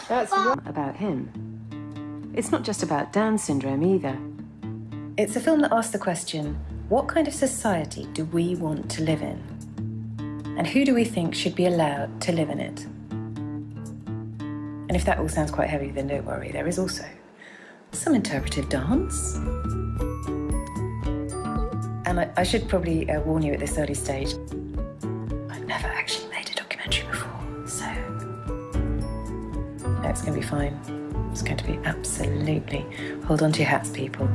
That's what about him. It's not just about Down syndrome either. It's a film that asks the question, what kind of society do we want to live in? And who do we think should be allowed to live in it? And if that all sounds quite heavy, then don't worry, there is also some interpretive dance. And I should probably warn you at this early stage, I've never actually made a documentary before, so no, it's going to be fine. It's going to be absolutely... Hold on to your hats, people.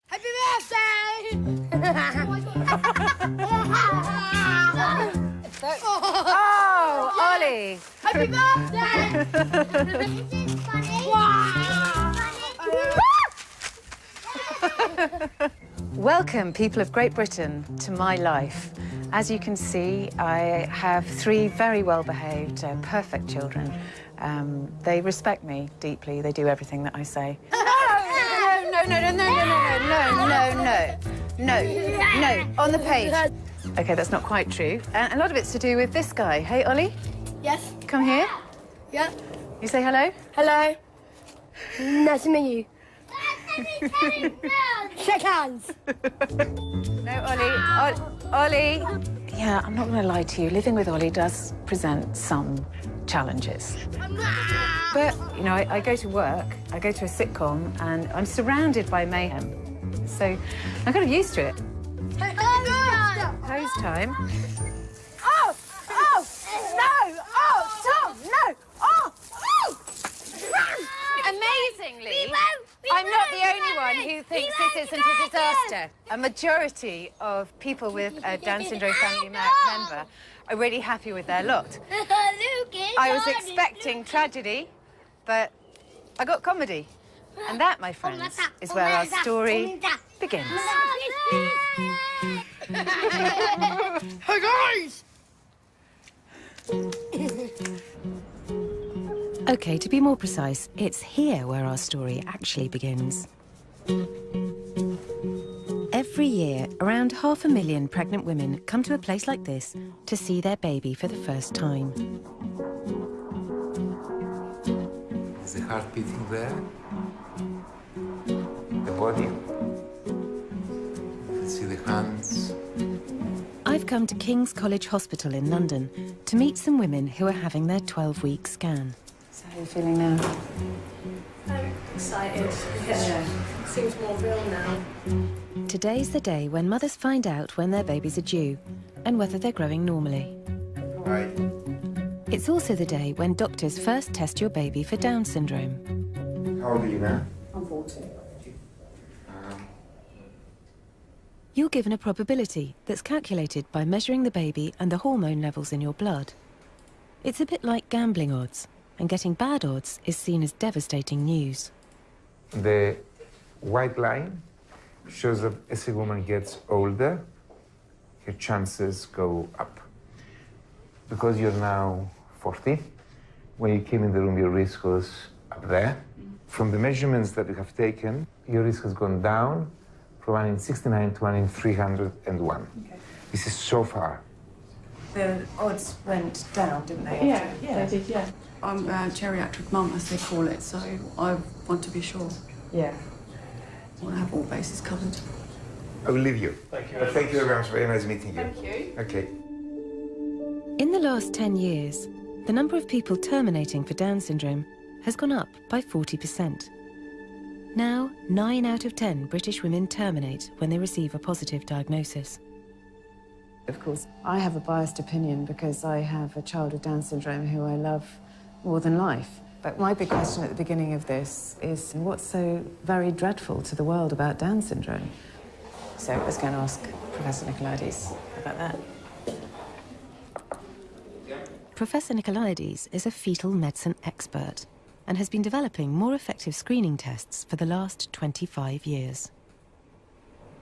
Happy birthday! Oh, Ollie! Happy birthday! This is funny. Wow! Welcome, people of Great Britain, to my life. As you can see, I have 3 very well-behaved, perfect children. They respect me deeply. They do everything that I say. No, on the page. OK, that's not quite true. And a lot of it's to do with this guy. Hey, Ollie? Yes? Come here. Yeah? You say hello? Hello. Nice to meet you. Shake hands. No, Ollie. Ollie. Yeah, I'm not going to lie to you. Living with Ollie does present some challenges. But, you know, I go to work, I go to a sitcom, and I'm surrounded by mayhem. So I'm kind of used to it. Pose time. Oh! Oh! No! Oh! Tom! No! Oh! Oh! Amazingly, I'm not the only one who thinks this isn't a disaster. A majority of people with a Down syndrome family member are really happy with their lot. I was expecting tragedy, but I got comedy. And that, my friends, is where our story begins. Hey, guys! OK, to be more precise, it's here where our story actually begins. Every year, around 500,000 pregnant women come to a place like this to see their baby for the first time. Is the heart beating there? The body? You can see the hands. I've come to King's College Hospital in London to meet some women who are having their 12-week scan. So how are you feeling now? I'm excited. Yeah. Seems more real now. Today's the day when mothers find out when their babies are due and whether they're growing normally. Hi. It's also the day when doctors first test your baby for Down syndrome. How old are you now? I'm 40. You're given a probability that's calculated by measuring the baby and the hormone levels in your blood. It's a bit like gambling odds, and getting bad odds is seen as devastating news. The white line shows that as a woman gets older, her chances go up. Because you're now 40, when you came in the room, your risk was up there. From the measurements that we have taken, your risk has gone down from 1 in 69 to 1 in 301. Okay. This is so far. The odds went down, didn't they? Yeah, they did, yeah. I'm a geriatric mum, as they call it, so I want to be sure. Yeah. I want to have all bases covered. I will leave you. Thank you. Thank you very much. Very nice meeting you. Thank you. Okay. In the last 10 years, the number of people terminating for Down syndrome has gone up by 40%. Now, 9 out of 10 British women terminate when they receive a positive diagnosis. Of course, I have a biased opinion because I have a child with Down syndrome who I love more than life. But my big question at the beginning of this is, what's so very dreadful to the world about Down syndrome? So I was going to ask Professor Nicolaides about that. Professor Nicolaides is a fetal medicine expert and has been developing more effective screening tests for the last 25 years.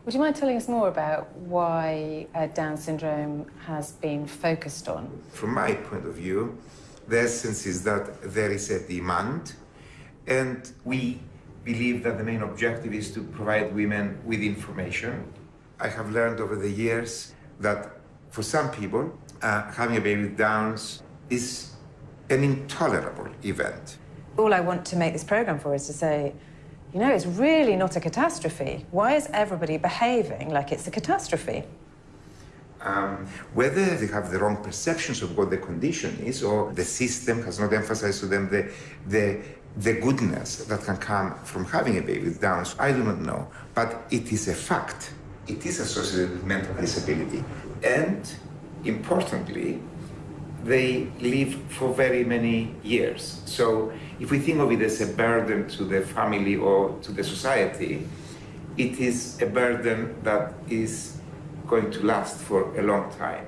Would you mind telling us more about why Down syndrome has been focused on? From my point of view, the essence is that there is a demand, and we believe that the main objective is to provide women with information I have learned over the years that for some people, having a baby with Downs is an intolerable event. All I want to make this programme for is to say, you know, it's really not a catastrophe. Why is everybody behaving like it's a catastrophe? Whether they have the wrong perceptions of what the condition is, or the system has not emphasized to them the goodness that can come from having a baby with Downs, I do not know. But it is a fact. It is associated with mental disability. And, importantly, they live for very many years. So if we think of it as a burden to the family or to the society, it is a burden that is going to last for a long time.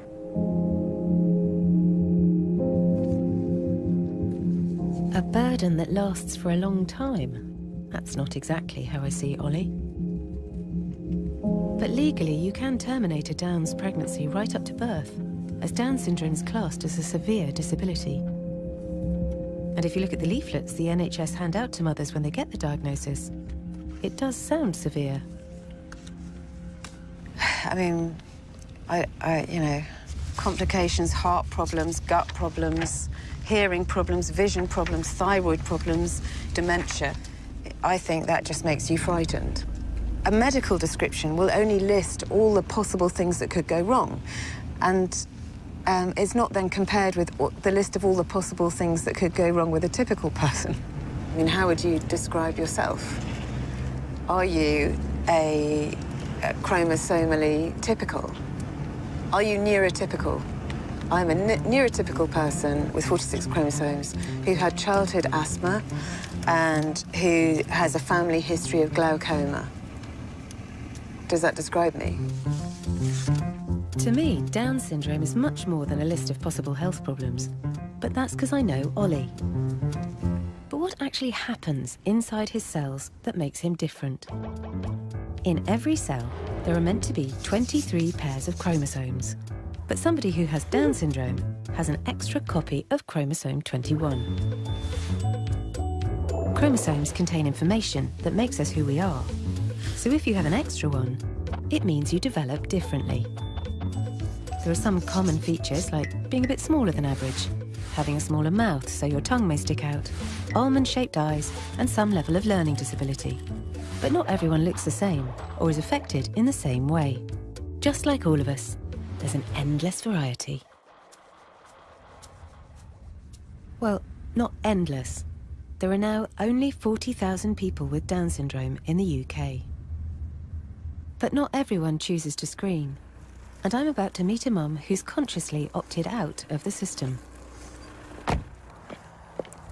A burden that lasts for a long time. That's not exactly how I see Ollie. But legally, you can terminate a Downs pregnancy right up to birth, as Down syndrome is classed as a severe disability. And if you look at the leaflets the NHS hand out to mothers when they get the diagnosis, it does sound severe. I mean, you know, complications, heart problems, gut problems, hearing problems, vision problems, thyroid problems, dementia. I think that just makes you frightened. A medical description will only list all the possible things that could go wrong. And it's not then compared with the list of all the possible things that could go wrong with a typical person. I mean, how would you describe yourself? Are you chromosomally typical? Are you neurotypical? I'm a neurotypical person with 46 chromosomes who had childhood asthma and who has a family history of glaucoma. Does that describe me? To me, Down syndrome is much more than a list of possible health problems. But that's because I know Ollie. But what actually happens inside his cells that makes him different? In every cell, there are meant to be 23 pairs of chromosomes. But somebody who has Down syndrome has an extra copy of chromosome 21. Chromosomes contain information that makes us who we are. So if you have an extra one, it means you develop differently. There are some common features like being a bit smaller than average, having a smaller mouth so your tongue may stick out, almond-shaped eyes, and some level of learning disability. But not everyone looks the same or is affected in the same way. Just like all of us, there's an endless variety. Well, not endless. There are now only 40,000 people with Down syndrome in the UK. But not everyone chooses to screen. And I'm about to meet a mum who's consciously opted out of the system.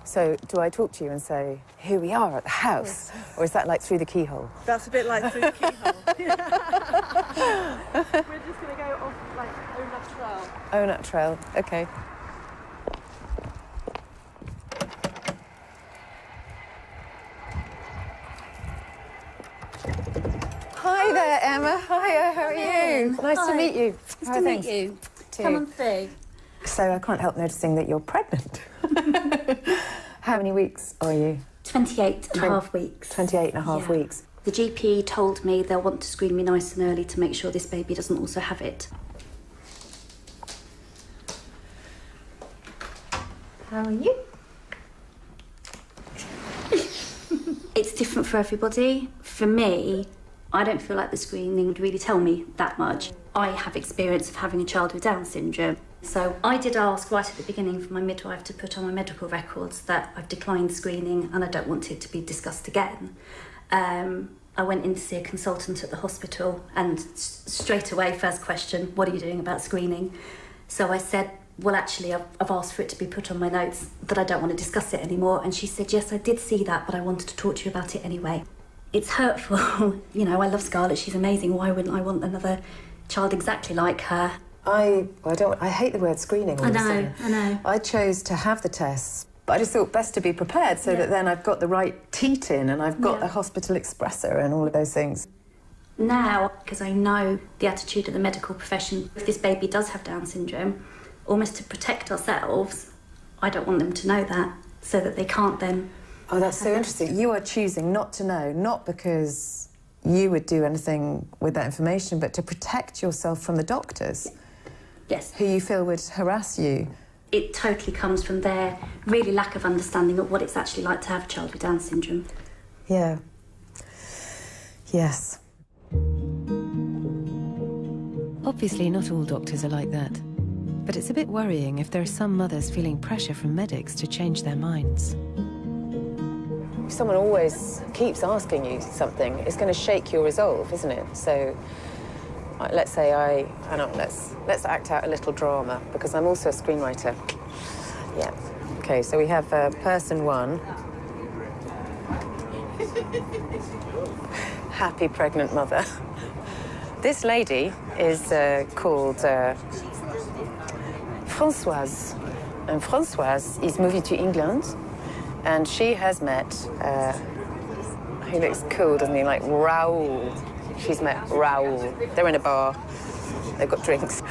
So, do I talk to you and say, here we are at the house? Or is that like through the keyhole? That's a bit like through the keyhole. We're just going to go off, like, Au Naturel. Au Naturel, OK. Hi there, Emma. Hiya, how are you? Nice to meet you. Nice to meet you. Come on through. So I can't help noticing that you're pregnant. How many weeks are you? 28 and a half weeks. 28 and a half weeks. The GP told me they'll want to screen me nice and early to make sure this baby doesn't also have it. How are you? It's different for everybody. For me, I don't feel like the screening would really tell me that much. I have experience of having a child with Down syndrome. So I did ask right at the beginning for my midwife to put on my medical records that I've declined screening and I don't want it to be discussed again. I went in to see a consultant at the hospital and straight away, first question, what are you doing about screening? So I said, well, actually, I've asked for it to be put on my notes that I don't want to discuss it anymore. And she said, yes, I did see that, but I wanted to talk to you about it anyway. It's hurtful. You know, I love Scarlett. She's amazing. Why wouldn't I want another child exactly like her? I hate the word screening. I know. I chose to have the tests, but I just thought best to be prepared so that then I've got the right teat in and I've got the hospital expressor and all of those things. Now, because I know the attitude of the medical profession, if this baby does have Down syndrome, almost to protect ourselves, I don't want them to know that, so that they can't then... Oh, that's so interesting. You are choosing not to know, not because you would do anything with that information, but to protect yourself from the doctors. Yes. Who you feel would harass you. It totally comes from their really lack of understanding of what it's actually like to have a child with Down syndrome. Yeah. Yes. Obviously, not all doctors are like that. But it's a bit worrying if there are some mothers feeling pressure from medics to change their minds. If someone always keeps asking you something, it's going to shake your resolve, isn't it? So, let's say let's act out a little drama, because I'm also a screenwriter. Yeah. Okay, so we have person one. Happy pregnant mother. This lady is called Françoise. And Françoise is moving to England, and she has met, he looks cool, doesn't he, like Raoul. She's met Raoul. They're in a bar. They've got drinks.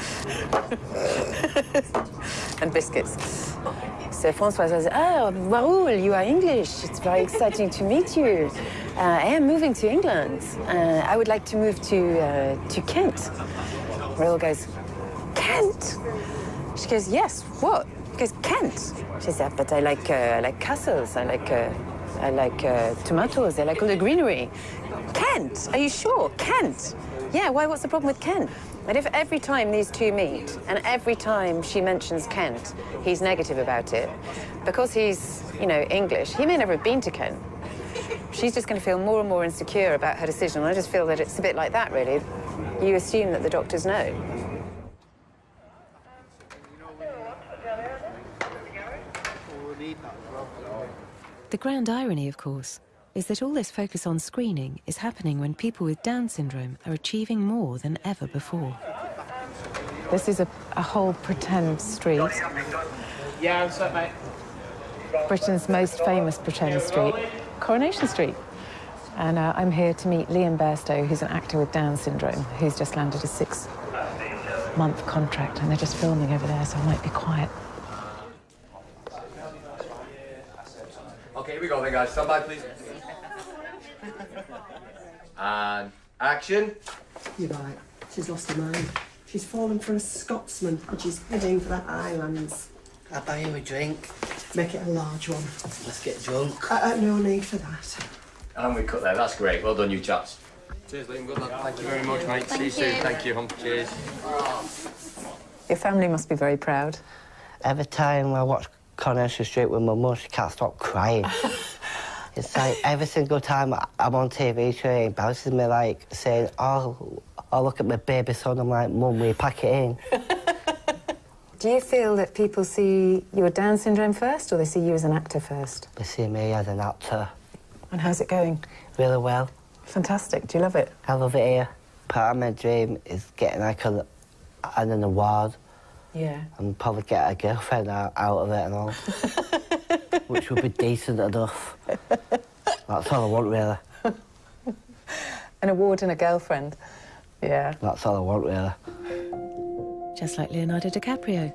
And biscuits. So Françoise says, "Oh, Raoul, you are English. It's very exciting to meet you. I am moving to England. I would like to move to Kent." Raoul goes, "Kent?" She goes, "Yes, what?" He goes, "Kent." She says, "But I like castles. I like tomatoes. I like all the greenery." "Kent? Are you sure? Kent?" "Yeah, why, what's the problem with Kent?" And if every time these two meet, and every time she mentions Kent, he's negative about it, because he's, you know, English, he may never have been to Kent. She's just going to feel more and more insecure about her decision. And I just feel that it's a bit like that, really. You assume that the doctors know. The grand irony, of course, is that all this focus on screening is happening when people with Down syndrome are achieving more than ever before. This is a whole pretend street. Yeah, what's up, mate? Britain's most famous pretend street, Coronation Street. And I'm here to meet Liam Bairstow, who's an actor with Down syndrome, who's just landed a 6-month contract, and they're just filming over there, so I might be quiet. Okay, here we go then, guys. Stand by, please. And action. You're right. She's lost her mind. She's fallen for a Scotsman and she's heading for the Highlands. I'll buy you a drink. Make it a large one. Let's get drunk. No need for that. And we cut there. That's great. Well done, you chaps. Cheers, Liam. Good luck. Thank you very much, mate. See you soon. Thank you, Hump. Cheers. Your family must be very proud. Every time I watch Coronation Street with my mum, she can't stop crying. It's like every single time I'm on TV, she embarrasses me, like saying, oh, look at my baby son. I'm like, Mum, will you pack it in? Do you feel that people see your Down syndrome first, or they see you as an actor first? They see me as an actor. And how's it going? Really well. Fantastic. Do you love it? I love it here. Part of my dream is getting like an award. Yeah. And probably get a girlfriend out of it and all. Which would be decent enough. That's all I want, really. An award and a girlfriend. Yeah. That's all I want, really. Just like Leonardo DiCaprio.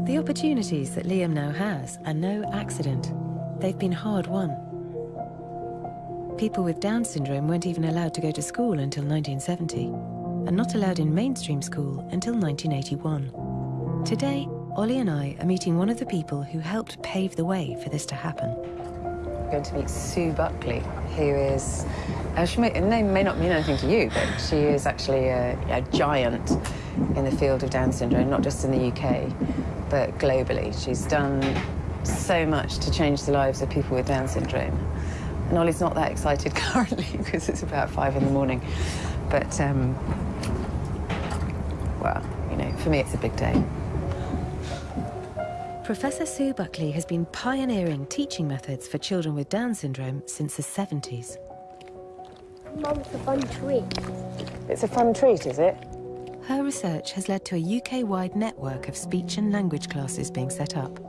The opportunities that Liam now has are no accident. They've been hard won. People with Down syndrome weren't even allowed to go to school until 1970, and not allowed in mainstream school until 1981. Today, Ollie and I are meeting one of the people who helped pave the way for this to happen. We're going to meet Sue Buckley, who is... her name may not mean anything to you, but she is actually a giant in the field of Down syndrome, not just in the UK, but globally. She's done so much to change the lives of people with Down syndrome. And Ollie's not that excited currently because it's about 5 in the morning. But, well, you know, for me it's a big day. Professor Sue Buckley has been pioneering teaching methods for children with Down syndrome since the 70s. Mum, it's a fun treat. It's a fun treat, is it? Her research has led to a UK-wide network of speech and language classes being set up.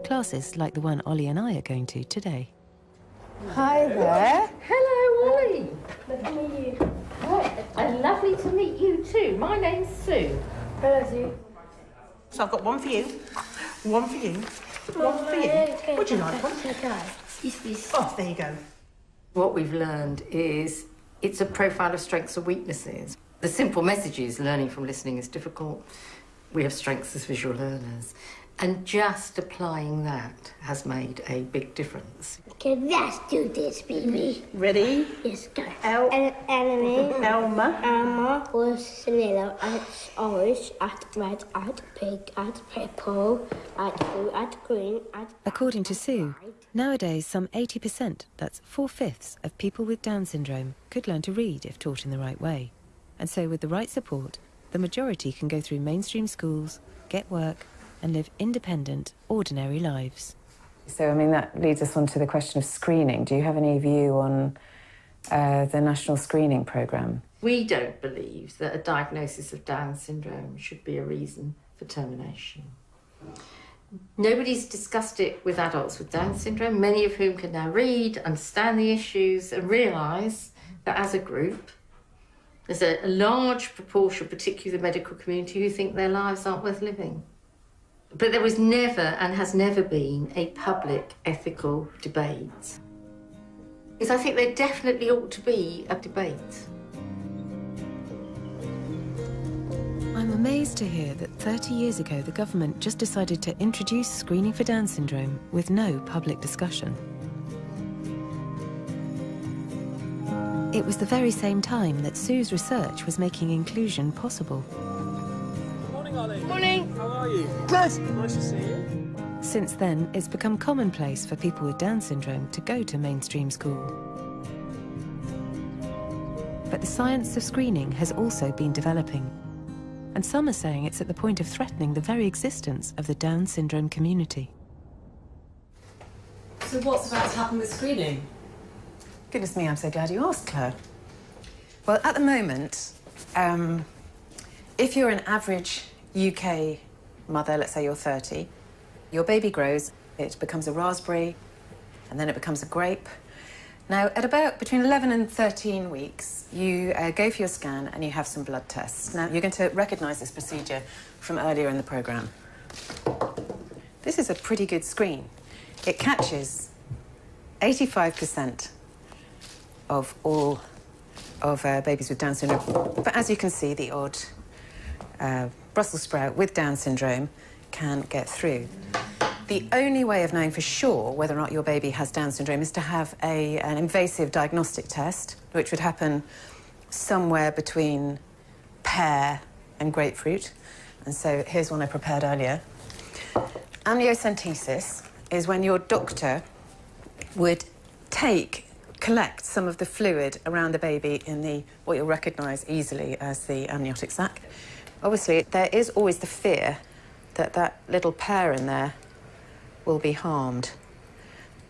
Classes like the one Ollie and I are going to today. Hi there. Hello, Ollie. Nice to meet you. Hi, and lovely to meet you too. My name's Sue. Hello, Sue. So I've got one for you, one for you, one for you. Would you like one? Yes, please. Oh, there you go. What we've learned is it's a profile of strengths and weaknesses. The simple message is learning from listening is difficult. We have strengths as visual learners. And just applying that has made a big difference. Okay, let's do this, baby. Ready? Yes, go. Enemy. Elma. Elma was vanilla, at orange, at red, at pink, at purple, at blue, at green, at... According to Sue, nowadays some 80%, that's 4/5 of people with Down syndrome, could learn to read if taught in the right way. And so with the right support, the majority can go through mainstream schools, get work, and live independent, ordinary lives. So, I mean, that leads us on to the question of screening. Do you have any view on the national screening programme? We don't believe that a diagnosis of Down syndrome should be a reason for termination. Nobody's discussed it with adults with Down syndrome, many of whom can now read, understand the issues, and realise that as a group, there's a large proportion, particularly the medical community, who think their lives aren't worth living. But there was never and has never been a public ethical debate. Because I think there definitely ought to be a debate. I'm amazed to hear that 30 years ago the government just decided to introduce screening for Down syndrome with no public discussion. It was the very same time that Sue's research was making inclusion possible. Morning. How are you? Good. Nice to see you. Since then, it's become commonplace for people with Down syndrome to go to mainstream school. But the science of screening has also been developing. And some are saying it's at the point of threatening the very existence of the Down syndrome community. So what's about to happen with screening? Goodness me, I'm so glad you asked, Claire. Well, at the moment, if you're an average UK mother, let's say you're 30, your baby grows, it becomes a raspberry, and then it becomes a grape. Now, at about between 11 and 13 weeks, you go for your scan and you have some blood tests. Now, you're going to recognise this procedure from earlier in the programme. This is a pretty good screen. It catches 85% of all of babies with Down syndrome. But as you can see, the odd Brussels sprout with Down syndrome can get through. The only way of knowing for sure whether or not your baby has Down syndrome is to have an invasive diagnostic test, which would happen somewhere between pear and grapefruit. And so here's one I prepared earlier. Amniocentesis is when your doctor would collect some of the fluid around the baby in what you'll recognise easily as the amniotic sac. Obviously, there is always the fear that that little pear in there will be harmed.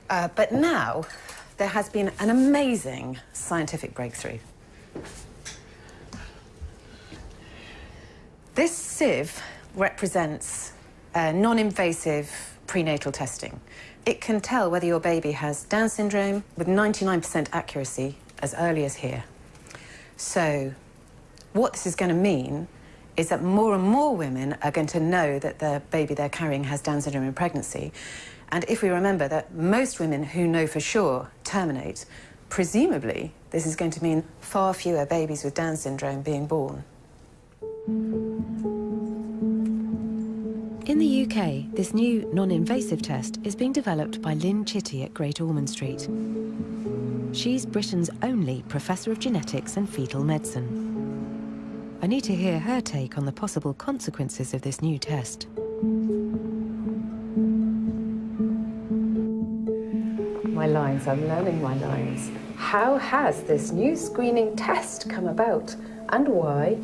But now, there has been an amazing scientific breakthrough. This sieve represents non-invasive prenatal testing. It can tell whether your baby has Down syndrome with 99% accuracy as early as here. So what this is going to mean is that more and more women are going to know that the baby they're carrying has Down syndrome in pregnancy. And if we remember that most women who know for sure terminate, presumably this is going to mean far fewer babies with Down syndrome being born. In the UK, this new non-invasive test is being developed by Lynn Chitty at Great Ormond Street. She's Britain's only Professor of Genetics and Fetal Medicine. I need to hear her take on the possible consequences of this new test. My lines, I'm learning my lines. How has this new screening test come about and why?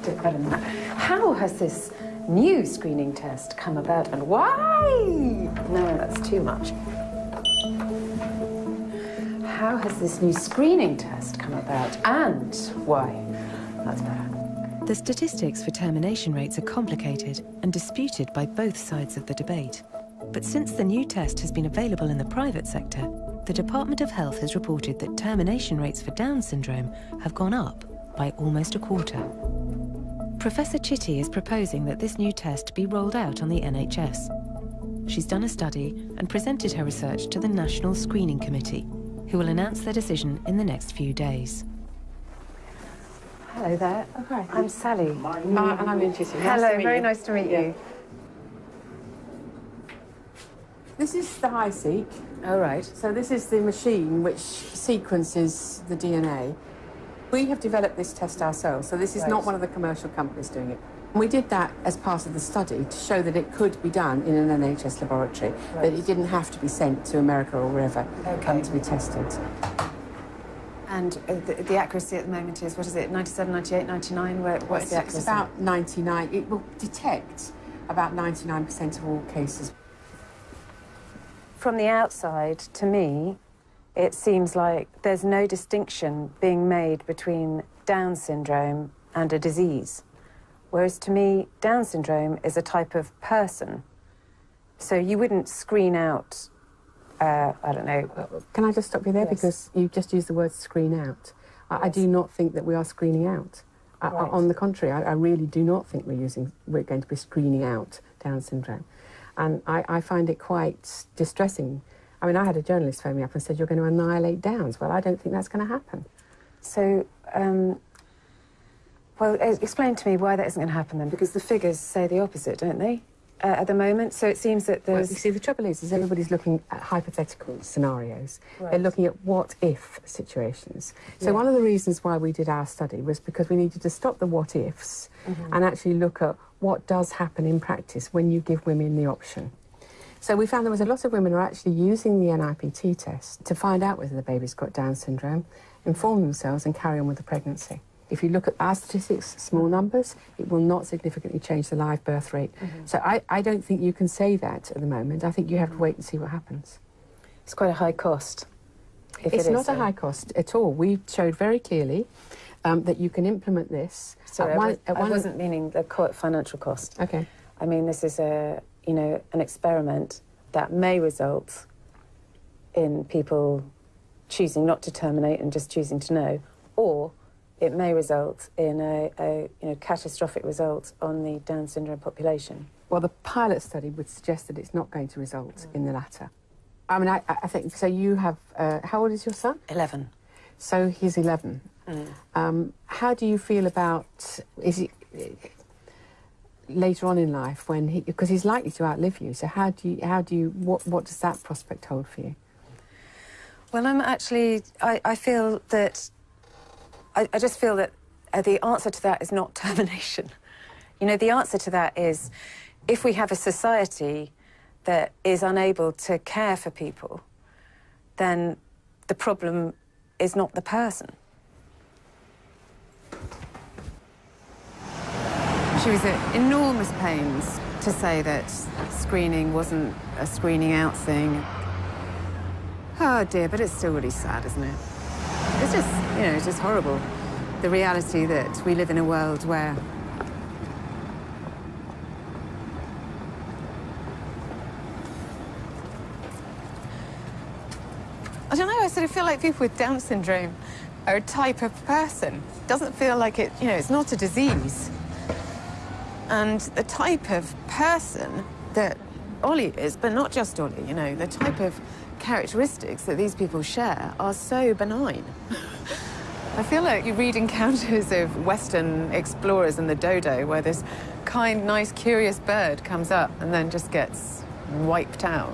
Did better than that. How has this new screening test come about and why? No, that's too much. How has this new screening test come about and why? That's better. The statistics for termination rates are complicated and disputed by both sides of the debate. But since the new test has been available in the private sector, the Department of Health has reported that termination rates for Down syndrome have gone up by almost a quarter. Professor Chitty is proposing that this new test be rolled out on the NHS. She's done a study and presented her research to the National Screening Committee, who will announce their decision in the next few days. Hello there. Okay. I'm Sally. And I'm interested. Hello, very nice to meet you. This is the HiSeq. Oh, right. So this is the machine which sequences the DNA. We have developed this test ourselves, so this is not one of the commercial companies doing it. We did that as part of the study to show that it could be done in an NHS laboratory, that it didn't have to be sent to America or wherever to be tested. And the accuracy at the moment is, what is it, 97, 98, 99? What's the accuracy? It's about 99. It will detect about 99% of all cases. From the outside, to me, it seems like there's no distinction being made between Down syndrome and a disease. Whereas to me, Down syndrome is a type of person. So you wouldn't screen out, I don't know. Can I just stop you there? Yes. Because you just used the word screen out. I do not think that we are screening out. On the contrary, I really do not think we're going to be screening out Down syndrome. And I find it quite distressing. I mean, I had a journalist phone me up and said, you're going to annihilate Downs. Well, I don't think that's going to happen. So, well, explain to me why that isn't going to happen then, because the figures say the opposite, don't they, at the moment? So it seems that there's... Well, you see, the trouble is everybody's looking at hypothetical scenarios. Right. They're looking at what-if situations. So one of the reasons why we did our study was because we needed to stop the what-ifs and actually look at what does happen in practice when you give women the option. So we found there was a lot of women who are actually using the NIPT test to find out whether the baby's got Down syndrome, inform themselves and carry on with the pregnancy. If you look at our statistics, small numbers, it will not significantly change the live birth rate. So I don't think you can say that at the moment. I think you have to wait and see what happens. It's quite a high cost. It's not a high cost at all. We showed very clearly that you can implement this. Sorry, I wasn't meaning the financial cost. Okay. I mean, this is an experiment that may result in people choosing not to terminate and just choosing to know, or it may result in a catastrophic result on the Down syndrome population. Well, the pilot study would suggest that it's not going to result in the latter. I mean, I think, so you have, how old is your son? 11. So he's 11. How do you feel about, is he, later on in life when because he's likely to outlive you, so what does that prospect hold for you? Well, I feel that, I just feel that the answer to that is not termination. You know, the answer to that is, if we have a society that is unable to care for people, then the problem is not the person. She was at enormous pains to say that screening wasn't a screening out thing. Oh dear, but it's still really sad, isn't it? It's just, it's just horrible. The reality that we live in a world where I don't know, I sort of feel like people with Down syndrome are a type of person. It doesn't feel like it, it's not a disease. And the type of person that Ollie is, but not just Ollie, the type of characteristics that these people share are so benign. I feel like you read encounters of Western explorers and the dodo, where this kind, nice, curious bird comes up and then just gets wiped out.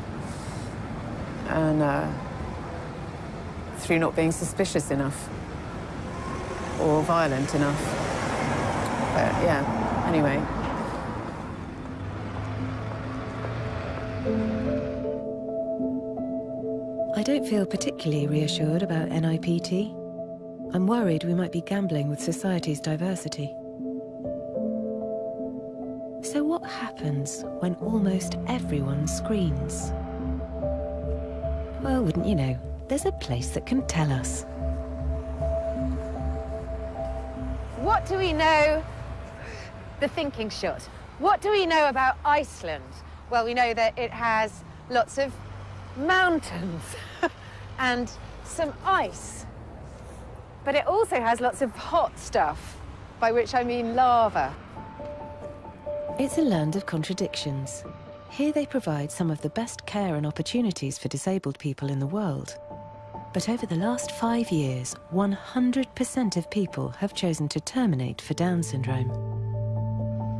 And through not being suspicious enough or violent enough. But yeah, anyway. I don't feel particularly reassured about NIPT. I'm worried we might be gambling with society's diversity. So what happens when almost everyone screens? Well, wouldn't you know, there's a place that can tell us. What do we know? The thinking shot. What do we know about Iceland? Well, we know that it has lots of mountains and some ice. But it also has lots of hot stuff, by which I mean lava. It's a land of contradictions. Here they provide some of the best care and opportunities for disabled people in the world. But over the last 5 years, 100% of people have chosen to terminate for Down syndrome.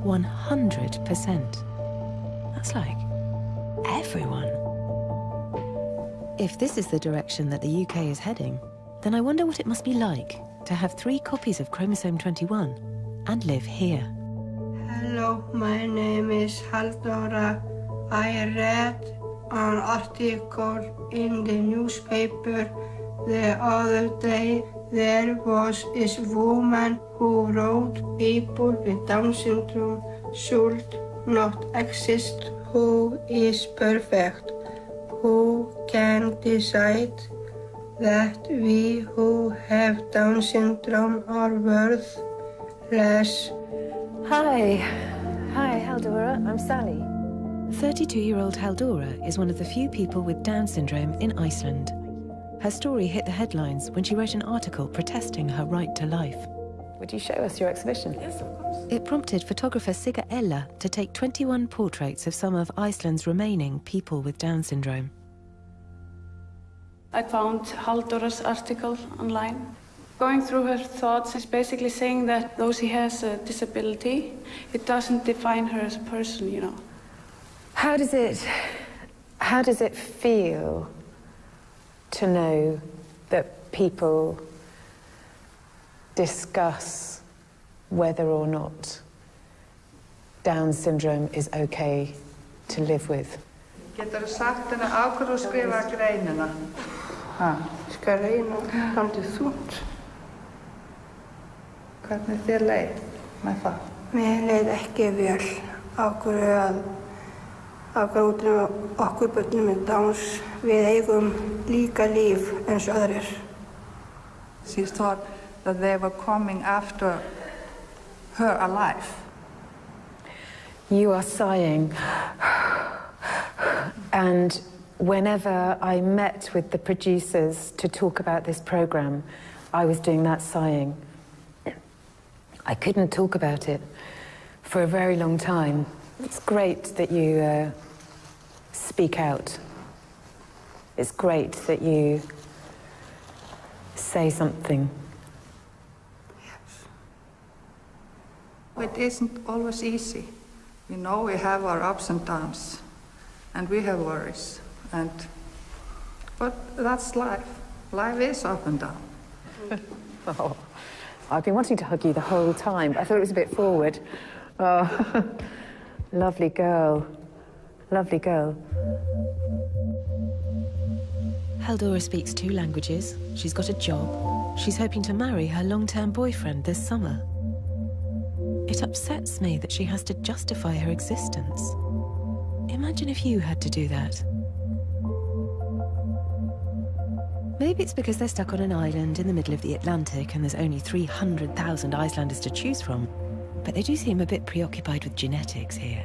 100%. That's like everyone. If this is the direction that the UK is heading, then I wonder what it must be like to have 3 copies of chromosome 21 and live here. Hello, my name is Halldóra. I read an article in the newspaper the other day. There was this woman who wrote people with Down syndrome should not exist. Who is perfect? Who can decide that we who have Down syndrome are worth less? Hi. Hi, Halldóra. I'm Sally. 32-year-old Halldóra is one of the few people with Down syndrome in Iceland. Her story hit the headlines when she wrote an article protesting her right to life. Would you show us your exhibition? Yes, of course. It prompted photographer Sigga Ella to take 21 portraits of some of Iceland's remaining people with Down syndrome. I found Halldóra's article online. Going through her thoughts is basically saying that though she has a disability, it doesn't define her as a person, you know. How does it feel to know that people discuss whether or not Down syndrome is okay to live with? Geturðu sagt henni á hverju skrifa greinina? Skal reyna haldið þungt. Hvernig þér leið með það? Mér leið ekki vel á hverju út af okkur börnum með Downs við eigum líka líf eins og aðrir. She thought that they were coming after her alive. You are sighing. And whenever I met with the producers to talk about this program, I was doing that sighing. I couldn't talk about it for a very long time. It's great that you speak out. It's great that you say something. Yes. It isn't always easy. You know, we have our ups and downs, and we have worries, but that's life. Life is up and down. Oh, I've been wanting to hug you the whole time, but I thought it was a bit forward. Oh, lovely girl. Lovely girl. Halldóra speaks 2 languages, she's got a job, she's hoping to marry her long-term boyfriend this summer. It upsets me that she has to justify her existence. Imagine if you had to do that. Maybe it's because they're stuck on an island in the middle of the Atlantic and there's only 300,000 Icelanders to choose from, but they do seem a bit preoccupied with genetics here.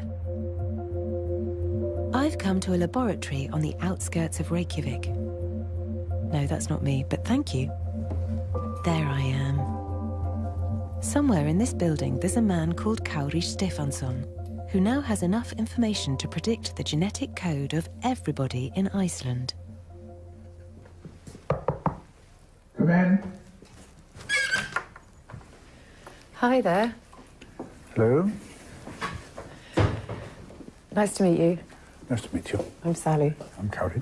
I've come to a laboratory on the outskirts of Reykjavik. No, that's not me, but thank you. There I am. Somewhere in this building, there's a man called Kári Stefánsson, who now has enough information to predict the genetic code of everybody in Iceland. Come in. Hi there. Hello. Nice to meet you. Nice to meet you. I'm Sally. I'm Kári.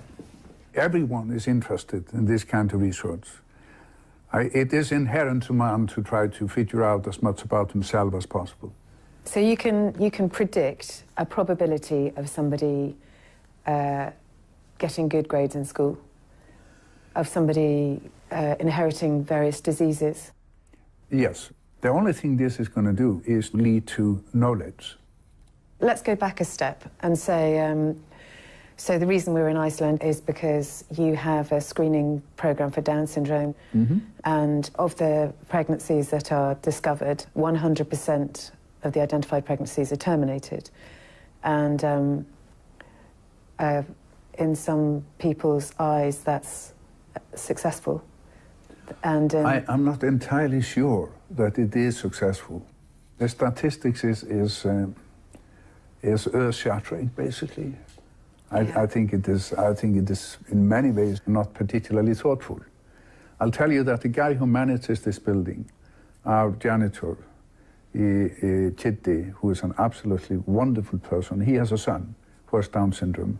Everyone is interested in this kind of research. It is inherent to man to try to figure out as much about himself as possible. So you can predict a probability of somebody getting good grades in school, of somebody inheriting various diseases? Yes. The only thing this is going to do is lead to knowledge. Let's go back a step and say, so the reason we're in Iceland is because you have a screening program for Down syndrome, and of the pregnancies that are discovered, 100% of the identified pregnancies are terminated. And in some people's eyes, that's successful. And I'm not entirely sure that it is successful. The statistics is earth-shattering, basically. I think it is in many ways not particularly thoughtful. I'll tell you that the guy who manages this building, our janitor, Chitty, who is an absolutely wonderful person, he has a son who has Down syndrome.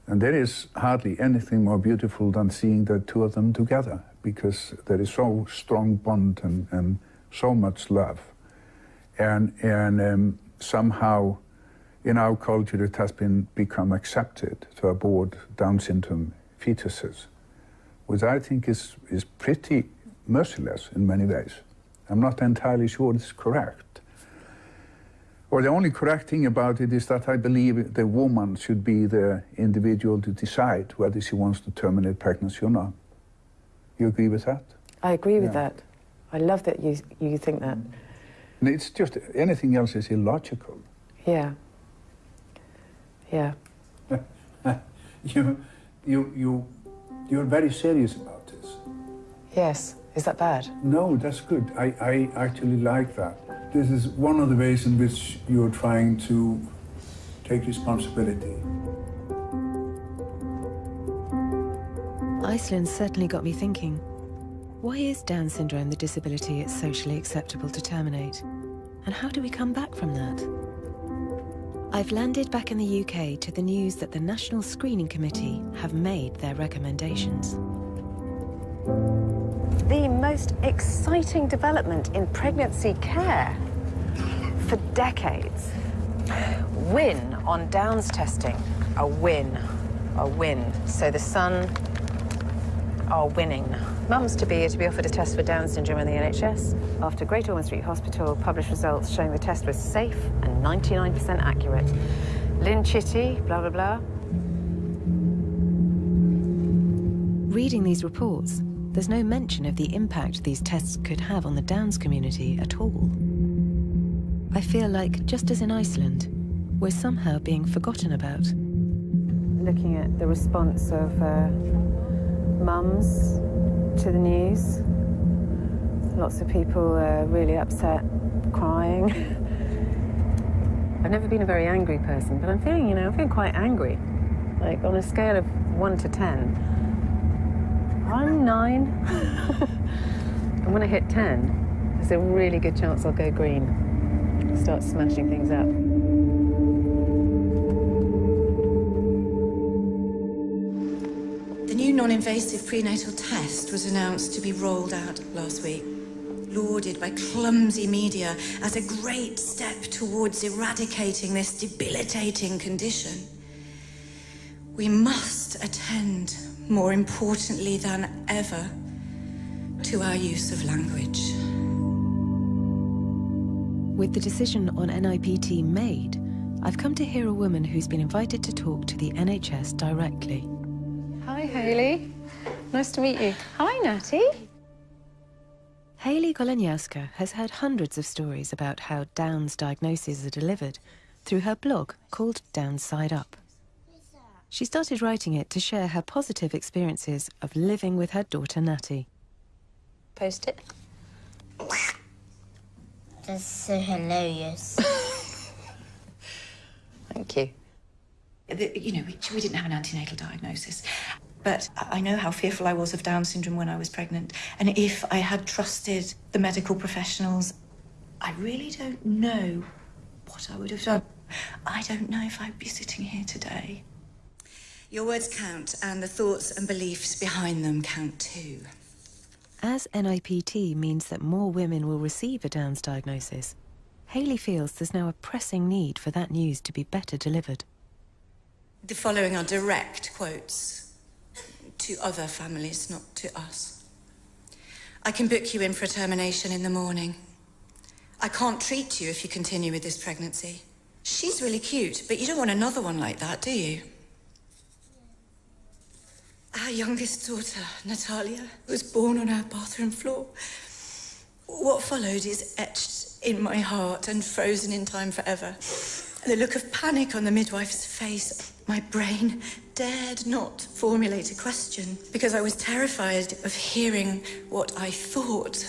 And there is hardly anything more beautiful than seeing the two of them together, because there is so strong bond and so much love. And somehow in our culture it has become accepted to abort Down syndrome fetuses, which I think is pretty merciless in many ways. I'm not entirely sure it's correct. Or the only correct thing about it is that I believe the woman should be the individual to decide whether she wants to terminate pregnancy or not. You agree with that? I agree with that. I love that you think that. And it's just, anything else is illogical. Yeah. Yeah. You're very serious about this. Yes. Is that bad? No, that's good. I actually like that. This is one of the ways in which you're trying to take responsibility. Iceland certainly got me thinking. Why is Down syndrome the disability it's socially acceptable to terminate? And how do we come back from that? I've landed back in the UK to the news that the National Screening Committee have made their recommendations. The most exciting development in pregnancy care for decades. Win on Downs testing. A win. A win. So the Sun are winning. Mums-to-be are to be offered a test for Down syndrome in the NHS. After Great Ormond Street Hospital published results showing the test was safe and 99% accurate. Lynn Chitty, blah, blah, blah. Reading these reports, there's no mention of the impact these tests could have on the Downs community at all. I feel like, just as in Iceland, we're somehow being forgotten about. Looking at the response of mums to the news, lots of people really upset, crying. I've never been a very angry person, but I'm feeling, I'm feeling quite angry. Like, on a scale of 1 to 10, I'm 9. And when I hit 10, there's a really good chance I'll go green. Start smashing things up. The new non-invasive prenatal test was announced to be rolled out last week, lauded by clumsy media as a great step towards eradicating this debilitating condition. We must attend, more importantly than ever, to our use of language. With the decision on NIPT made, I've come to hear a woman who's been invited to talk to the NHS directly. Hi, Hayley. Nice to meet you. Hi, Natty. Hayley Goleniowska has heard hundreds of stories about how Downs diagnoses are delivered through her blog called Downs Side Up. She started writing it to share her positive experiences of living with her daughter Natty. Post it. That's so hilarious. Thank you. We didn't have an antenatal diagnosis, but I know how fearful I was of Down syndrome when I was pregnant. And if I had trusted the medical professionals, I really don't know what I would have done. I don't know if I'd be sitting here today. Your words count, and the thoughts and beliefs behind them count too. As NIPT means that more women will receive a Downs diagnosis, Hayley feels there's now a pressing need for that news to be better delivered. The following are direct quotes to other families, not to us. I can book you in for a termination in the morning. I can't treat you if you continue with this pregnancy. She's really cute, but you don't want another one like that, do you? Our youngest daughter, Natalia, was born on our bathroom floor. What followed is etched in my heart and frozen in time forever. The look of panic on the midwife's face. My brain dared not formulate a question because I was terrified of hearing what I thought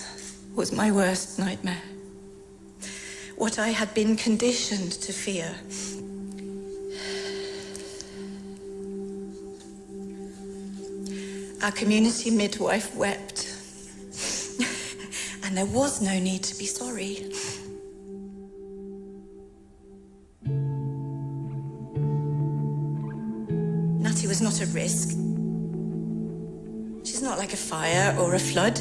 was my worst nightmare. What I had been conditioned to fear. Our community midwife wept. And there was no need to be sorry. Natty was not at risk. She's not like a fire or a flood.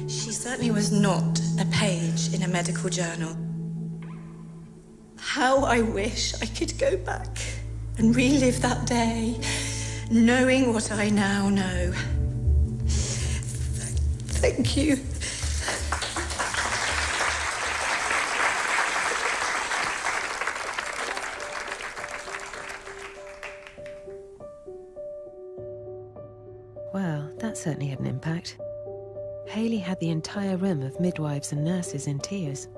She certainly was not a page in a medical journal. How I wish I could go back and relive that day, knowing what I now know. Thank you. Well, that certainly had an impact. Hayley had the entire room of midwives and nurses in tears.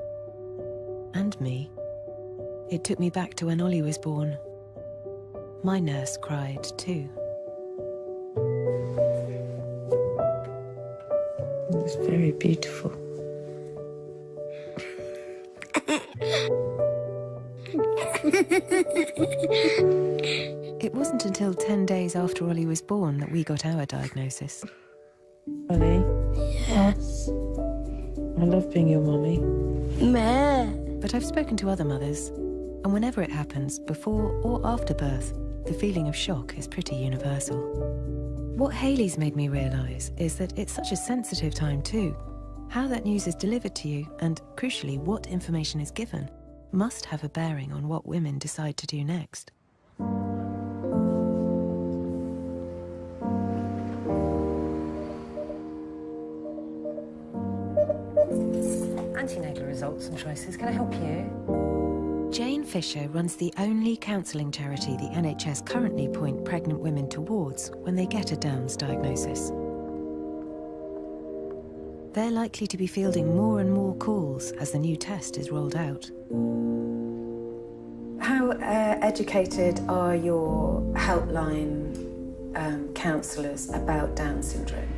And me. It took me back to when Ollie was born. My nurse cried too. It was very beautiful. It wasn't until 10 days after Ollie was born that we got our diagnosis. Ollie? Yes. I love being your mummy. Meh. But I've spoken to other mothers, and whenever it happens, before or after birth, the feeling of shock is pretty universal. What Hayley's made me realise is that it's such a sensitive time too. How that news is delivered to you, and crucially what information is given, must have a bearing on what women decide to do next. Antenatal results and choices. Can I help you? Jane Fisher runs the only counselling charity the NHS currently point pregnant women towards when they get a Downs diagnosis. They're likely to be fielding more and more calls as the new test is rolled out. How educated are your helpline counsellors about Down syndrome?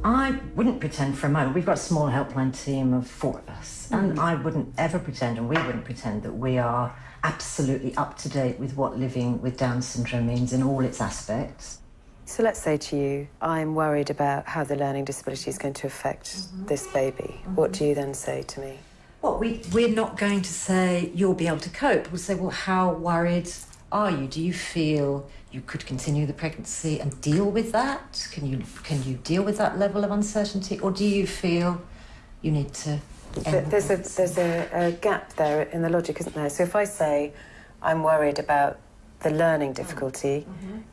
I wouldn't pretend for a moment. We've got a small helpline team of 4 of us, and I wouldn't ever pretend, and we wouldn't pretend, that we are absolutely up to date with what living with Down syndrome means in all its aspects. So let's say to you, I'm worried about how the learning disability is going to affect this baby. What do you then say to me? Well, we're not going to say, you'll be able to cope. We'll say, well, how worried are you? Do you feel you could continue the pregnancy and deal with that? Can you deal with that level of uncertainty? Or do you feel you need to end There's a gap there in the logic, isn't there? So if I say, I'm worried about the learning difficulty,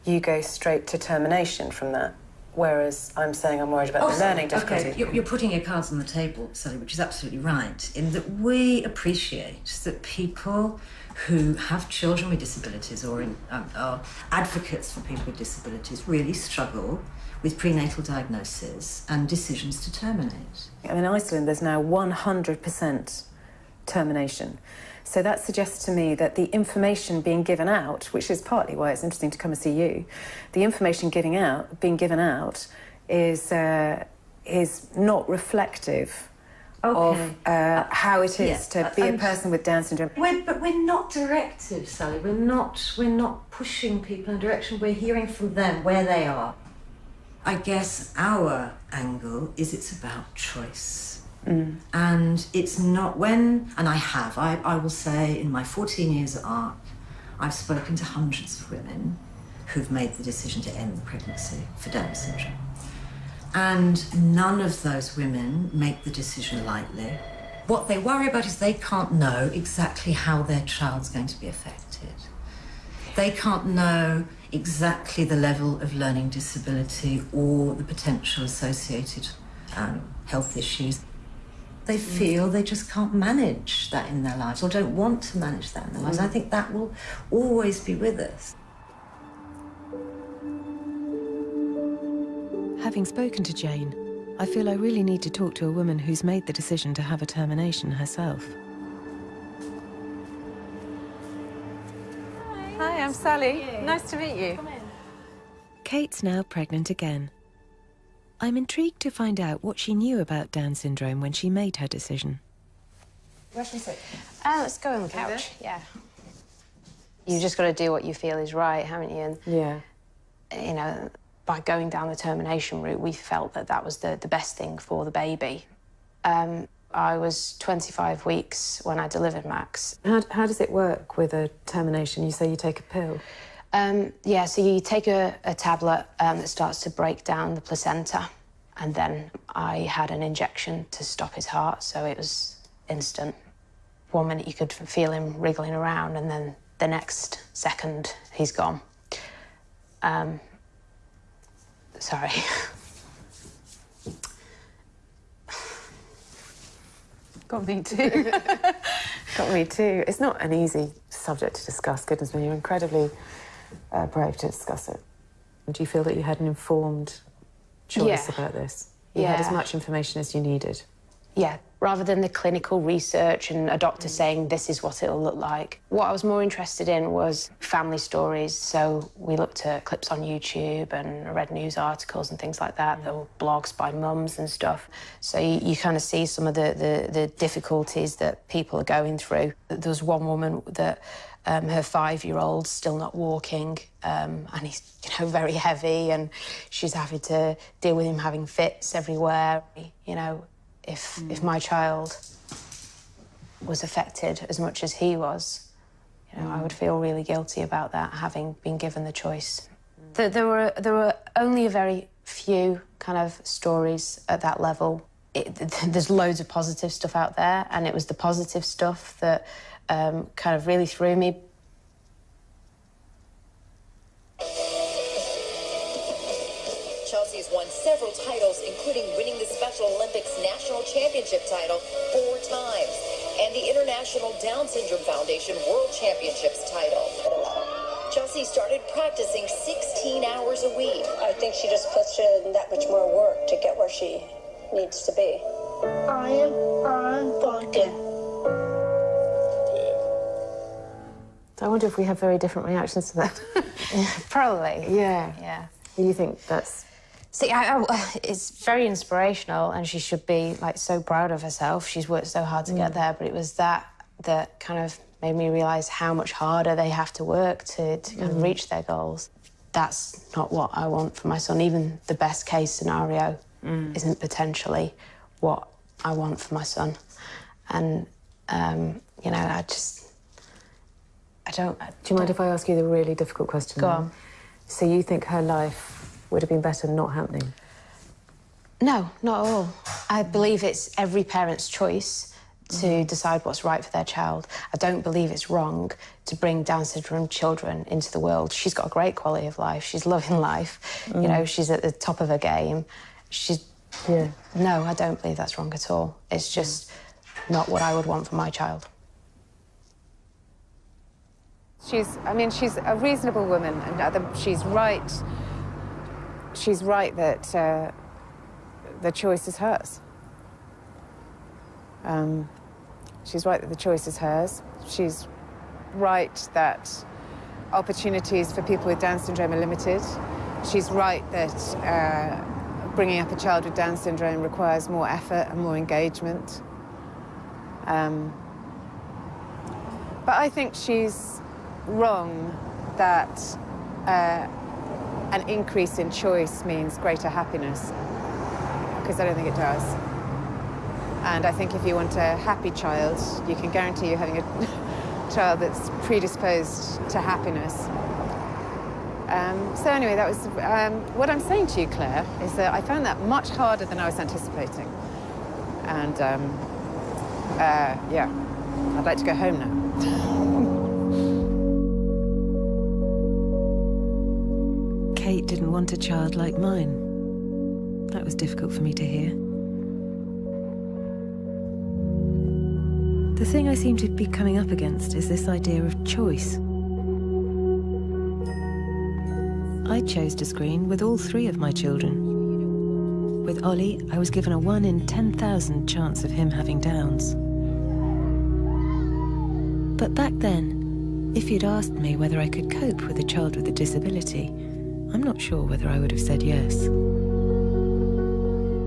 you go straight to termination from that. Whereas I'm saying I'm worried about the learning difficulty. Okay, you're putting your cards on the table, Sally, which is absolutely right, in that we appreciate that people who have children with disabilities or are advocates for people with disabilities really struggle with prenatal diagnosis and decisions to terminate. In Iceland, there's now 100% termination. So that suggests to me that the information being given out, which is partly why it's interesting to come and see you, the information being given out is not reflective of how it is to be a person with Down syndrome. But we're not directive, Sally. We're not pushing people in a direction. We're hearing from them where they are. I guess our angle is it's about choice. And it's not when, and I will say in my 14 years at ARC, I've spoken to hundreds of women who've made the decision to end the pregnancy for Down syndrome. And none of those women make the decision lightly. What they worry about is they can't know exactly how their child's going to be affected. They can't know exactly the level of learning disability or the potential associated health issues. They feel they just can't manage that in their lives or don't want to manage that in their lives. I think that will always be with us. Having spoken to Jane, I feel I really need to talk to a woman who's made the decision to have a termination herself. Hi, I'm Sally. Nice to meet you. Kate's now pregnant again. I'm intrigued to find out what she knew about Down syndrome when she made her decision. Where should we sit? Let's go on the couch. Yeah. You've just got to do what you feel is right, haven't you? And, you know, by going down the termination route, we felt that that was the best thing for the baby. I was 25 weeks when I delivered Max. How does it work with a termination? You say you take a pill? Yeah, so you take a tablet that starts to break down the placenta, and then I had an injection to stop his heart, so it was instant. 1 minute you could feel him wriggling around, and then the next second he's gone. Sorry. Got me too. Got me too. It's not an easy subject to discuss, goodness me. You're incredibly brave to discuss it. Do you feel that you had an informed choice about this? You had as much information as you needed? Yeah, rather than the clinical research and a doctor saying this is what it'll look like. What I was more interested in was family stories, so we looked at clips on YouTube and read news articles and things like that. There were blogs by mums and stuff. So you kind of see some of the difficulties that people are going through. There was one woman that her 5-year-old's still not walking, and he's very heavy, and she's having to deal with him having fits everywhere, If my child was affected as much as he was, I would feel really guilty about that, having been given the choice. There were only a very few kind of stories at that level. There's loads of positive stuff out there, and it was the positive stuff that kind of really threw me. Chelsea's won several titles, including winning the Special Olympics National Championship title 4 times and the International Down Syndrome Foundation World Championships title. Chelsea started practicing 16 hours a week. I think she just puts in that much more work to get where she needs to be. I am broken. I wonder if we have very different reactions to that. Probably. Yeah. Yeah. You think that's... See, it's very inspirational, and she should be, so proud of herself. She's worked so hard to get there, but it was that kind of made me realise how much harder they have to work to kind of reach their goals. That's not what I want for my son. Even the best-case scenario isn't potentially what I want for my son. And, I don't... Do you mind if I ask you the really difficult question? Go on. So you think her life would have been better not happening? No, not at all. I believe it's every parent's choice to decide what's right for their child. I don't believe it's wrong to bring Down syndrome children into the world. She's got a great quality of life. She's loving life. She's at the top of her game. No, I don't believe that's wrong at all. It's just not what I would want for my child. She's a reasonable woman, and she's right. She's right that the choice is hers. She's right that the choice is hers. She's right that opportunities for people with Down syndrome are limited. She's right that bringing up a child with Down syndrome requires more effort and more engagement. But I think she's wrong that an increase in choice means greater happiness, because I don't think it does. And I think if you want a happy child, you can guarantee you're having a child that's predisposed to happiness. So anyway, that was what I'm saying to you, Claire, is that I found that much harder than I was anticipating. And yeah, I'd like to go home now. Kate didn't want a child like mine. That was difficult for me to hear. The thing I seem to be coming up against is this idea of choice. I chose to screen with all 3 of my children. With Ollie, I was given a 1 in 10,000 chance of him having Downs. But back then, if you'd asked me whether I could cope with a child with a disability, I'm not sure whether I would have said yes.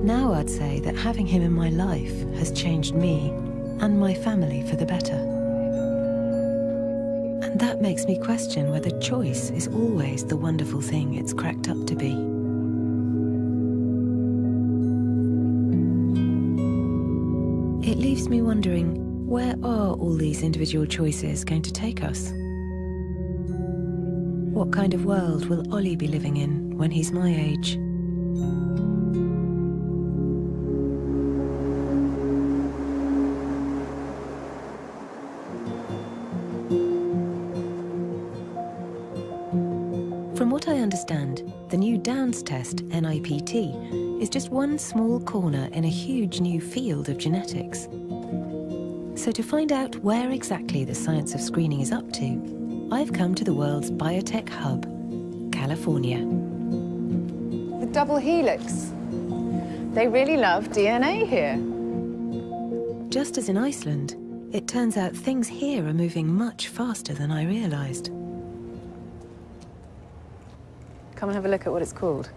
Now I'd say that having him in my life has changed me and my family for the better. And that makes me question whether choice is always the wonderful thing it's cracked up to be. It leaves me wondering, where are all these individual choices going to take us? What kind of world will Ollie be living in when he's my age? From what I understand, the new Downs test, NIPT, is just one small corner in a huge new field of genetics. So to find out where exactly the science of screening is up to, I've come to the world's biotech hub, California. The double helix. They really love DNA here. Just as in Iceland, it turns out things here are moving much faster than I realized. Come and have a look at what it's called.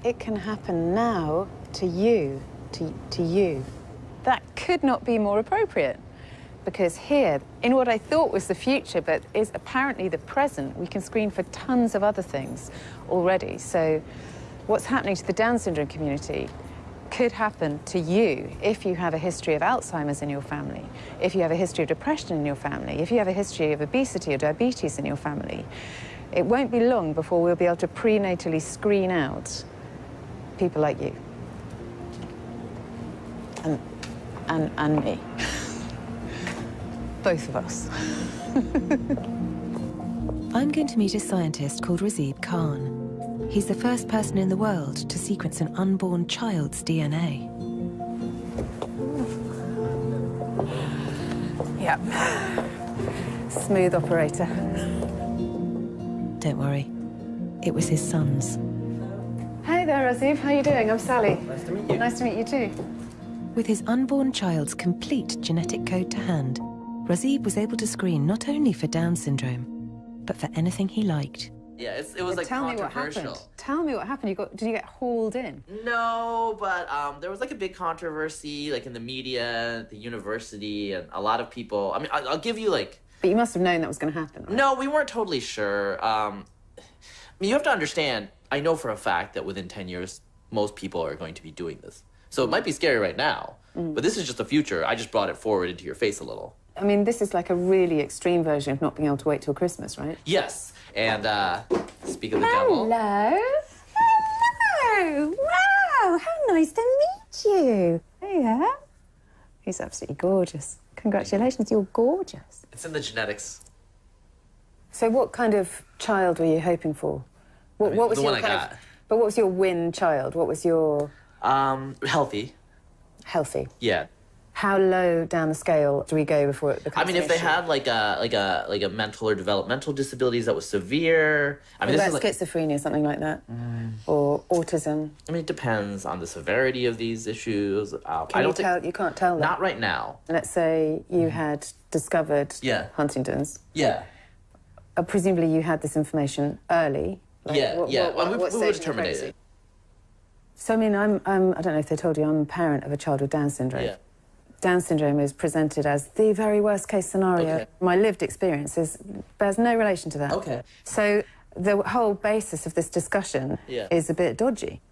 It can happen now to you, to you. That could not be more appropriate. Because here, in what I thought was the future, but is apparently the present, we can screen for tons of other things already. So what's happening to the Down syndrome community could happen to you if you have a history of Alzheimer's in your family, if you have a history of depression in your family, if you have a history of obesity or diabetes in your family. It won't be long before we'll be able to prenatally screen out people like you. And me. Both of us. I'm going to meet a scientist called Razib Khan. He's the first person in the world to sequence an unborn child's DNA. Yep. Smooth operator. Don't worry, it was his son's. Hey there, Razib. How are you doing? I'm Sally. Nice to meet you. Nice to meet you too. With his unborn child's complete genetic code to hand, Razib was able to screen not only for Down syndrome, but for anything he liked. Yeah, it was like Tell me what controversial. happened. Tell me what happened. Did you get hauled in? No, but there was like a big controversy, like in the media, the university, and a lot of people. I mean, I'll give you like. But you must have known that was going to happen, right? No, we weren't totally sure. I mean, you have to understand. I know for a fact that within 10 years, most people are going to be doing this. So it might be scary right now, but this is just the future. I just brought it forward into your face a little. I mean, this is like a really extreme version of not being able to wait till Christmas, right? Yes, and speak of the devil. Hello. Hello. Wow, how nice to meet you. Yeah. He's absolutely gorgeous. Congratulations, you're gorgeous. It's in the genetics. So what kind of child were you hoping for? What was the your one I got. But what was your win child? What was your... Healthy. Healthy. Yeah. How low down the scale do we go before it becomes I mean, if they had like a mental or developmental disabilities that was severe. I mean, what this about is like, schizophrenia, something like that, or autism? I mean, it depends on the severity of these issues. I Can don't you tell? You can't tell that. Not right now. Let's say you had discovered Huntington's. Yeah. Presumably, you had this information early. Like, we what would stage terminate of the it. So, I mean, I don't know if they told you, I'm a parent of a child with Down syndrome. Yeah. Down syndrome is presented as the very worst case scenario. Okay. My lived experience bears no relation to that. Okay. So the whole basis of this discussion is a bit dodgy.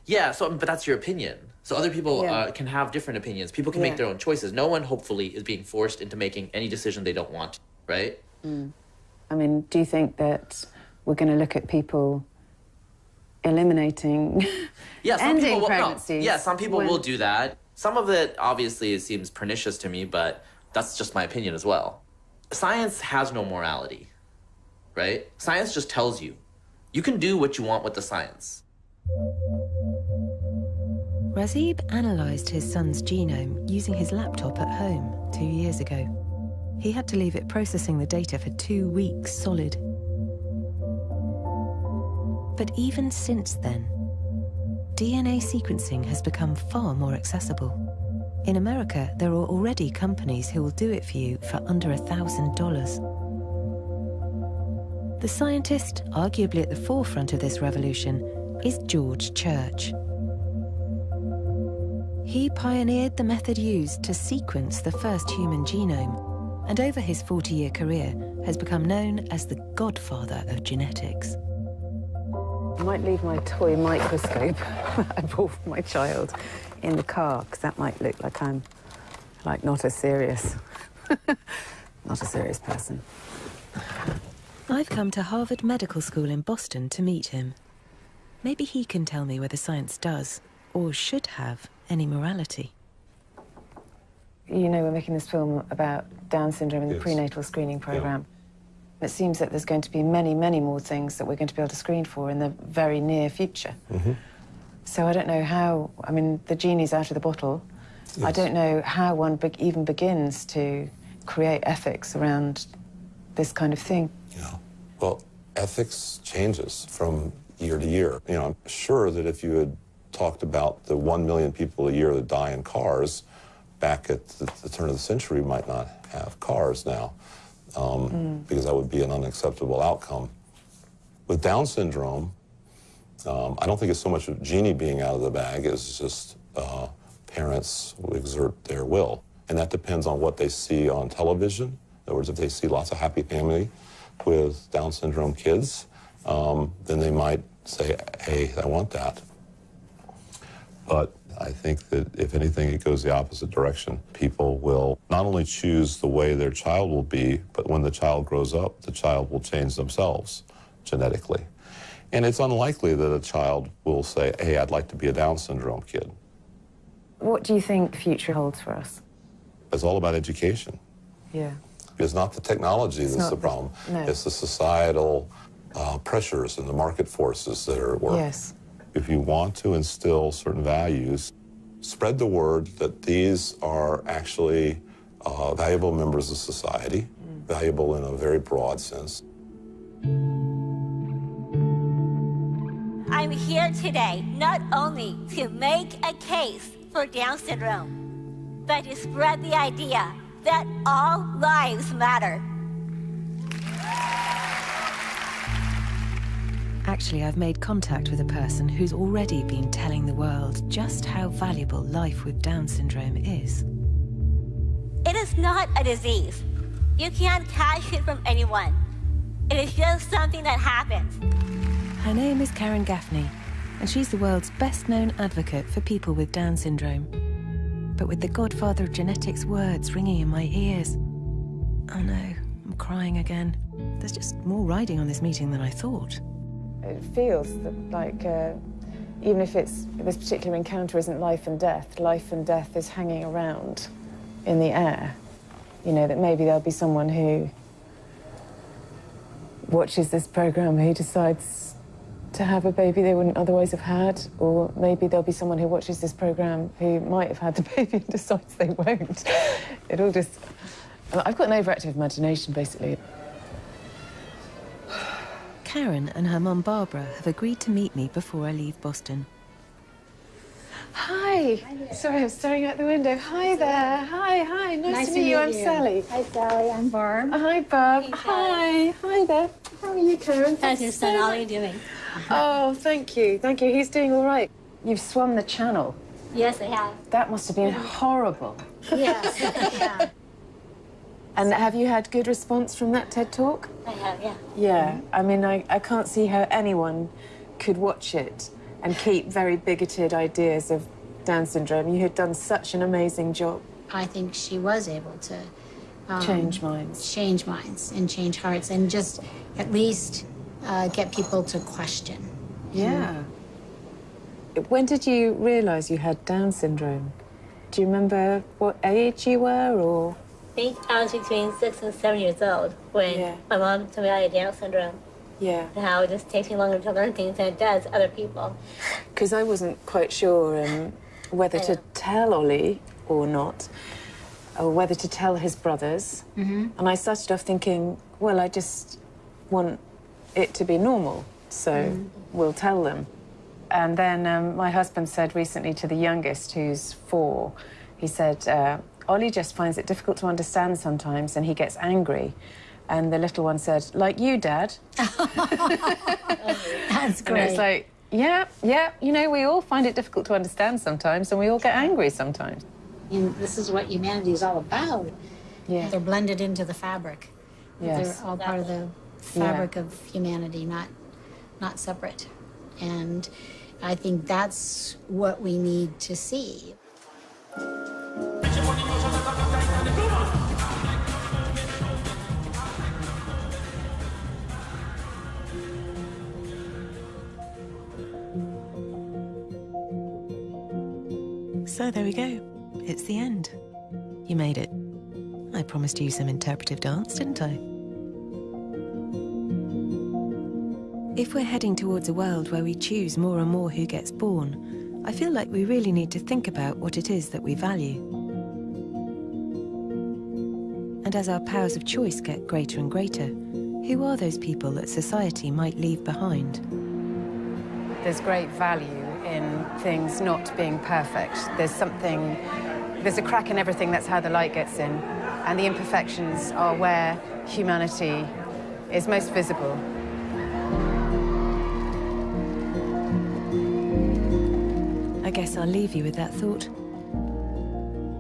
Yeah, but that's your opinion. So other people can have different opinions. People can make their own choices. No one, hopefully, is being forced into making any decision they don't want, right? I mean, do you think that we're going to look at people eliminating ending pregnancies? Some people will do that. Some of it, obviously, it seems pernicious to me, but that's just my opinion as well. Science has no morality, right? Science just tells you. You can do what you want with the science. Razib analysed his son's genome using his laptop at home 2 years ago. He had to leave it processing the data for 2 weeks solid. But even since then, DNA sequencing has become far more accessible. In America, there are already companies who will do it for you for under $1,000. The scientist, arguably at the forefront of this revolution, is George Church. He pioneered the method used to sequence the first human genome, and over his 40-year career has become known as the godfather of genetics. I might leave my toy microscope I bought for my child in the car, because that might look like I'm, like, not a serious person. I've come to Harvard Medical School in Boston to meet him. Maybe he can tell me whether science does, or should have, any morality. You know, we're making this film about Down syndrome and the prenatal screening program. Yeah. It seems that there's going to be many, many more things that we're going to be able to screen for in the very near future. So I don't know how, I mean, the genie's out of the bottle. Yes. I don't know how one even begins to create ethics around this kind of thing. Yeah. Well, ethics changes from year to year. You know, I'm sure that if you had talked about the 1 million people a year that die in cars, back at the turn of the century, we might not have cars now, because that would be an unacceptable outcome. With Down syndrome, I don't think it's so much of Jeannie being out of the bag as just parents will exert their will. And that depends on what they see on television. In other words, if they see lots of happy family with Down syndrome kids, then they might say, hey, I want that. But I think that, if anything, it goes the opposite direction. People will not only choose the way their child will be, but when the child grows up, the child will change themselves genetically. And it's unlikely that a child will say, hey, I'd like to be a Down syndrome kid. What do you think the future holds for us? It's all about education. Yeah. It's not the technology that's the problem. No. It's the societal pressures and the market forces that are at work. Yes. If you want to instill certain values, spread the word that these are actually valuable members of society, valuable in a very broad sense. I'm here today not only to make a case for Down syndrome, but to spread the idea that all lives matter. Actually, I've made contact with a person who's already been telling the world just how valuable life with Down syndrome is. It is not a disease. You can't catch it from anyone. It is just something that happens. Her name is Karen Gaffney, and she's the world's best-known advocate for people with Down syndrome. But with the godfather of genetics words ringing in my ears, oh no, I'm crying again. There's just more riding on this meeting than I thought. It feels that, like, even if this particular encounter isn't life and death is hanging around in the air. You know, that maybe there'll be someone who watches this program who decides to have a baby they wouldn't otherwise have had, or maybe there'll be someone who watches this program who might have had the baby and decides they won't. It all just... I've got an overactive imagination, basically. Karen and her mum Barbara have agreed to meet me before I leave Boston. Hi. Sorry, I'm staring out the window. Hi there. Hi. Nice to meet you. I'm Sally. Hi, Sally. I'm Barb. Hi, Barb. Hi there. How are you, Karen? How's your son Ollie doing? Oh, thank you. He's doing all right. You've swum the channel. Yes, I have. That must have been horrible. Yes, yeah. And have you had good response from that TED Talk? I have, yeah. Yeah. I mean, I can't see how anyone could watch it and keep very bigoted ideas of Down syndrome. You had done such an amazing job. I think she was able to change minds. Change minds and change hearts and just at least get people to question. Yeah. When did you realise you had Down syndrome? Do you remember what age you were, or...? I think I was between 6 and 7 years old when my mom told me I had Down syndrome. Yeah. And how it just takes me longer to learn things than it does other people. Because I wasn't quite sure whether to tell Ollie or not, or whether to tell his brothers. And I started off thinking, well, I just want it to be normal, so we'll tell them. And then my husband said recently to the youngest, who's 4, he said, Ollie just finds it difficult to understand sometimes, and he gets angry. And the little one said, like you, Dad. That's great. And it's like, yeah, you know, we all find it difficult to understand sometimes, and we all get angry sometimes. And this is what humanity is all about. Yeah. They're blended into the fabric. Yes. They're all part of the fabric of humanity, not separate. And I think that's what we need to see. So there we go. It's the end. You made it. I promised you some interpretive dance, didn't I? If we're heading towards a world where we choose more and more who gets born, I feel like we really need to think about what it is that we value. And as our powers of choice get greater and greater, who are those people that society might leave behind? There's great value in things not being perfect. There's a crack in everything, that's how the light gets in. And the imperfections are where humanity is most visible. I guess I'll leave you with that thought.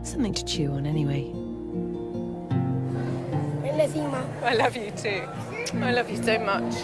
Something to chew on anyway. I love you, Mum. I love you too. I love you so much.